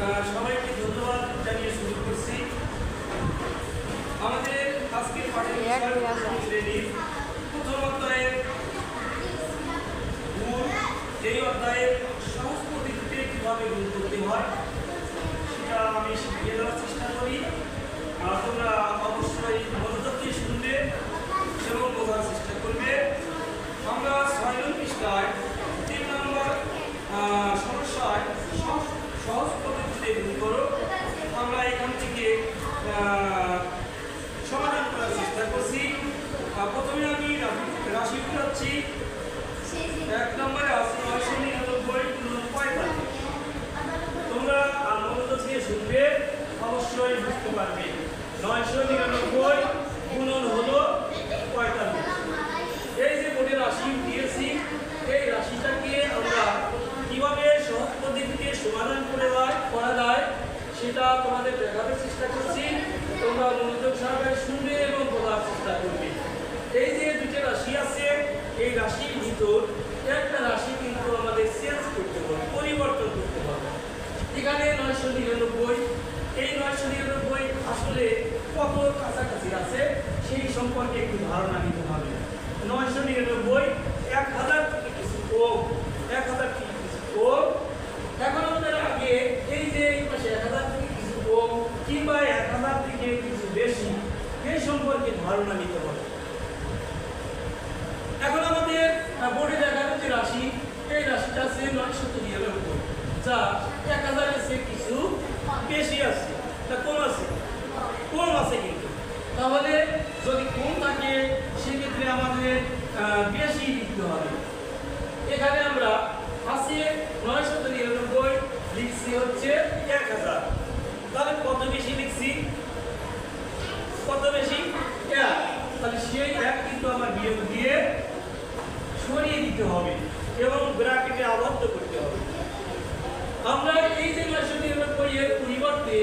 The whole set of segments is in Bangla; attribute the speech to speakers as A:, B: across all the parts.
A: সবাইকে ধন্যবাদ জানিয়ে শুরু করছি আমাদের আজকের পাঠের বিষয় প্রথম অধ্যায়ের গুণ। এই অধ্যায়ের সহজ পদ্ধতিতে কিভাবে গুণ করতে হয় সেটা আমি শিখিয়ে দেওয়ার চেষ্টা করি। তোমরা অবশ্যই মনোযোগ দিয়ে শুনবে এবং বোঝার চেষ্টা করবে। আমরা ৬ নং পৃষ্ঠায় ৩ নম্বর সমস্যায় সহজ পদ্ধতিতে গুণ করো আমরা এখান থেকে সমাধান করার চেষ্টা করছি। প্রথমে আমি রাশি উঠাচ্ছি। ১ নম্বরে আছে ৯৯৯ তোমরা মনোযোগ দিয়ে শুনবে, অবশ্যই বুঝতে পারবে। ৯৯৯ গুণন হলো ৪৫। এই যে বোর্ডে রাশি দিয়েছি, এই রাশিটাকে আমরা কিভাবে সহজ পদ্ধতিতে সমাধান করা যায় সেটা তোমাদের দেখানোর চেষ্টা করছি। তোমরা মনোযোগ সহকারে শুনবে এবং বোঝার চেষ্টা করবে। এই যে দুটো রাশি আছে, এই রাশির ভিতর একটা রাশি কিন্তু আমাদের চেঞ্জ করতে হবে, পরিবর্তন করতে হবে। এখানে ৯৯৯, এই ৯৯৯ আসলে কত কাছাকাছি আছে সেই সম্পর্কে একটু ধারণা নিতে হবে। ৯৯৯ ১,০০০ থেকে কিছু কম, ১,০০০ থেকে কিছু কম। এখন আমাদের আগে এই যে এই পাশে ১,০০০ থেকে কিছু কম কিংবা ১,০০০ থেকে কিছু বেশি এই সম্পর্কে ধারণা নিতে হবে। এখন আমাদের বোর্ডে দেখানো যে রাশি, এই রাশিটা আছে ৯৯৯, যা ১,০০০ এর কিছু বেশি আছে না কম আছে? কম আছে কিন্তু। তাহলে যদি কম থাকে সেক্ষেত্রে আমাদের বেশি লিখতে হবে। এখানে আমরা আছে ৯৯৯ লিখছি হচ্ছে ১,০০০। তাহলে কত বেশি লিখছি? কত বেশি? ১। তাহলে সেই ১ কিন্তু আমার বিয়োগ দিয়ে সরিয়ে দিতে হবে এবং ব্র্যাকেটে আবদ্ধ করতে হবে। আমরা এই যে ৯৯৯ এর পরিবর্তে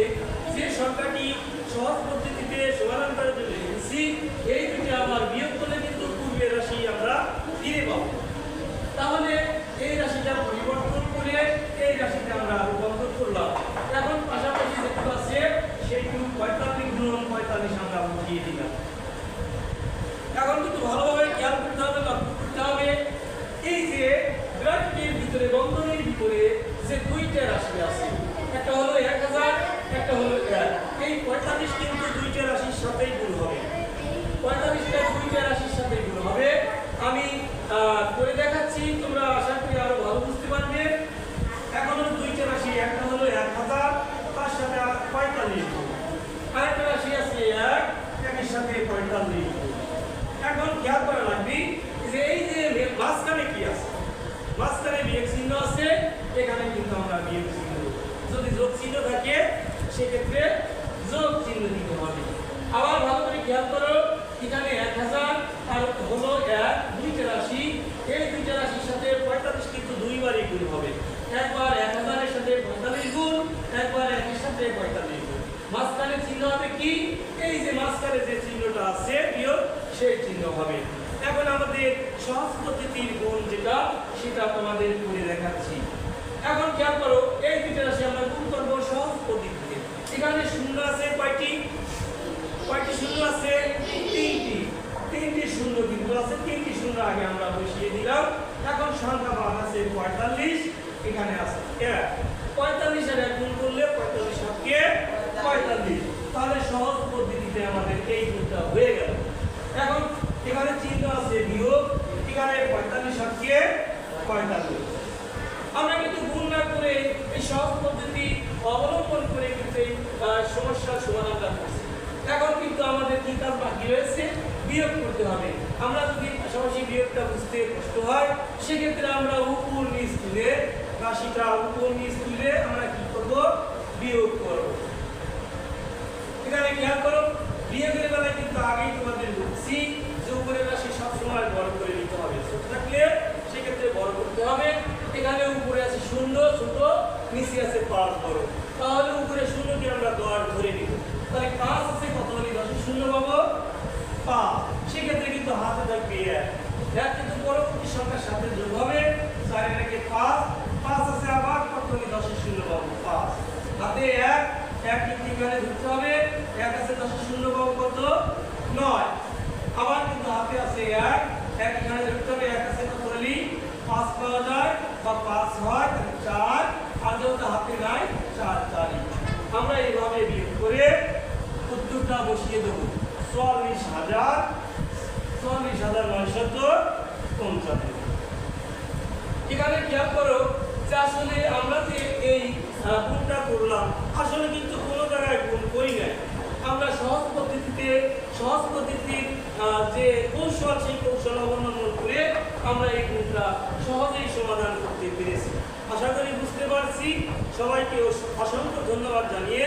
A: যে সংখ্যাটি সহজ পদ্ধতিতে সমাধান করার জন্য লিখেছি, এই দুটি আবার বিয়োগ করলে কিন্তু পূর্বের রাশি আমরা ফিরে পাবো। তাহলে এই রাশিটা পরিবর্তন করে এই রাশিতে আমরা রূপান্তর করলাম। এখন পাশাপাশি যেটুকু আছে সেইটুকু ৪৫ গুণন ৪৫ আমরা উঠিয়ে দিলাম। এখন কিন্তু ভালোভাবে খেয়াল করতে হবে, লক্ষ্য করতে হবে, এই যে ব্র্যাকেটের ভিতরে বন্ধনীর ভিতরে যে দুইটা রাশি আছে, একটা হলো ১,০০০, একটা হলো ১। এই ৪৫ কিন্তু দুইটা রাশির সাথেই গুণ হবে। ৪৫টা দুইটা রাশির সাথে গুণ হবে। আমি করে দেখাচ্ছি, তোমরা আশা করি আরো ভালো বুঝতে পারবে। এখন হলো দুইটা রাশি, একটা হলো ১,০০০, তার সাথে ৪৫ গুণ। আরেকটা রাশি আছে ১, এর সাথে ৪৫ গুণ। এখন খেয়াল করা লাগবে যে এই যে মাঝখানে কি আছে, মাঝখানে বিয়োগ চিহ্ন আছে, এখানে কিন্তু আমরা বিয়োগ চিহ্ন দেব। যদি যোগ চিহ্ন থাকে সেক্ষেত্রে যোগ চিহ্ন দিতে হবে। আবার ভালো করে খেয়াল করো, এখানে ১,০০০ আর হলো ১, দুইটা রাশি, এই দুইটা রাশির সাথে ৪৫ কিন্তু দুইবারই গুণ হবে। একবার ১,০০০ এর সাথে ৪৫ গুণ, একবার ১ এর সাথে ৪৫ গুণ। মাঝখানে চিহ্ন হবে কি? এই যে মাঝখানে যে চিহ্নটা আছে বিয়োগ, সেই চিহ্ন হবে। এখন আমাদের সহজ পদ্ধতির গুণ যেটা, সেটা তোমাদের করে দেখাচ্ছি। এখন খেয়াল করো, এই দুইটা রাশি আমরা গুণ করব সহজ পদ্ধতিতে। এখানে শূন্য আছে কয়টি? কয়টি শূন্য আছে? ৩টি। ৩টি শূন্য কিন্তু আছে, ৩টি শূন্য আগে আমরা বসিয়ে দিলাম। এখন সংখ্যা মান আছে ৪৫, এখানে আছে ১। ৪৫ এর ১ গুণ করলে ৪৫ কে ৪৫। তাহলে সহজ পদ্ধতিতে আমাদের এই গুণটা হয়ে গেল। এখন এখানে চিহ্ন আছে বিয়োগ, এখানে ৪৫ কে ৪৫। আমরা কিন্তু গুণ না করে এই সহজ পদ্ধতি অবলম্বন করে কিন্তু এই সমস্যার সমাধানটা করছি। এখন কিন্তু আমাদের কি কাজ বাকি রয়েছে? বিয়োগ করতে হবে। আমরা যদি পাশাপাশি বিয়োগটা বুঝতে কষ্ট হয় সেক্ষেত্রে আমরা উপর নিচ তুলে রাশিটা উপর নিচ তুলে আমরা কি করব? বিয়োগ করব। এখানে খেয়াল করো, বিয়োগের বেলায় কিন্তু আগেই তোমাদের বলছি যে উপরের রাশি সবসময় বড় করে নিতে হবে। ছোট থাকলে সেক্ষেত্রে বড় করতে হবে। এখানে উপরে আছে 0 ছোট, নিচে আছে 5 বড়। তাহলে উপরে 0 আমরা 10 ধরে নিব। তাহলে 5 আছে কত হলে 10 0 পাবো? 5। সেক্ষেত্রে কিন্তু হাতে থাকবে 1। 1 কিন্তু পরবর্তী সংখ্যার সাথে যোগ হবে। 4 এর 5, 5 আছে আবার কত হলে 10 0 পাবো? 5। হাতে এক এখানে ধরতে হবে, এক আছে 10 শূন্য পাবো কত 9, আবার কিন্তু হাতে আছে এক এখানে ধরতে হবে, এক আছে কত হলি 5 পাওয়া যায় বা 5 হয় তাহলে 4, আর যেহেতু হাতে নাই 4 4ই। আমরা এইভাবে বিয়োগ করে উত্তরটা বসিয়ে দেবো 44,975। এখানে খেয়াল করো যে আসলে আমরা যে এই গুণটা করলাম আসলে কিন্তু কোনো জায়গায় গুণ করি নাই, আমরা সহজ পদ্ধতির যে কৌশল সেই কৌশল অবলম্বন করে আমরা এই গুণটা সহজেই সমাধান করতে পেরেছি। আশা করি বুঝতে পারছি। সবাইকে অসংখ্য ধন্যবাদ জানিয়ে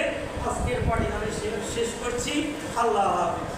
A: আজকের পাঠ্যক্রম শেষ করছি। আল্লাহ হাফেজ।